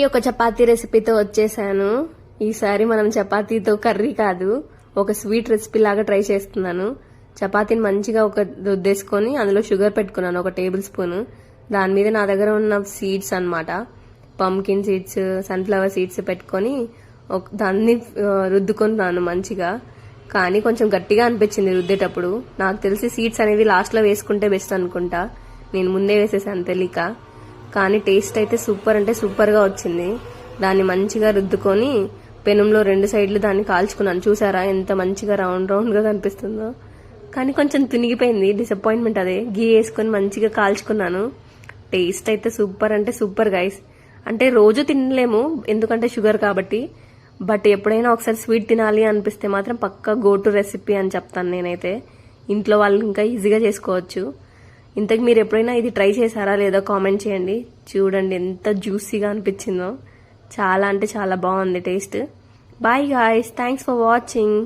ఒక చపాతీ రెసిపీతో వచ్చేసాను. ఈసారి మనం చపాతీతో కర్రీ కాదు, ఒక స్వీట్ రెసిపీ లాగా ట్రై చేస్తున్నాను. చపాతీని మంచిగా ఒక రుద్దేసుకొని అందులో షుగర్ పెట్టుకున్నాను, 1 టేబుల్ స్పూన్. దాని మీద నా దగ్గర ఉన్న సీడ్స్ అన్నమాట, పంకిన్ సీడ్స్, సన్ఫ్లవర్ సీడ్స్ పెట్టుకొని దాన్ని రుద్దుకున్నాను మంచిగా. కానీ కొంచెం గట్టిగా అనిపించింది రుద్దేటప్పుడు. నాకు తెలిసి సీడ్స్ అనేవి లాస్ట్ లో వేసుకుంటే బెస్ట్ అనుకుంటా, నేను ముందే వేసేసాను తెలియక. కానీ టేస్ట్ అయితే సూపర్ అంటే సూపర్ గా వచ్చింది. దాన్ని మంచిగా రుద్దుకొని పెనంలో 2 సైడ్లు దాన్ని కాల్చుకున్నాను. చూసారా ఎంత మంచిగా రౌండ్ రౌండ్ గా కనిపిస్తుందో. కానీ కొంచెం తునిగిపోయింది, డిసప్పాయింట్మెంట్ అదే. గీ వేసుకొని మంచిగా కాల్చుకున్నాను. టేస్ట్ అయితే సూపర్ అంటే సూపర్ గైస్. అంటే రోజు తినలేము ఎందుకంటే షుగర్ కాబట్టి, బట్ ఎప్పుడైనా ఒకసారి స్వీట్ తినాలి అనిపిస్తే మాత్రం పక్కా గో టు రెసిపీ అని చెప్తాను నేనైతే. ఇంట్లో వాళ్ళు ఇంకా ఈజీగా చేసుకోవచ్చు. ఇంతకు మీరు ఎప్పుడైనా ఇది ట్రై చేశారా లేదా కామెంట్ చేయండి. చూడండి ఎంత జ్యూసీగా అనిపించిందో, చాలా అంటే చాలా బాగుంది taste. Bye guys, thanks for watching.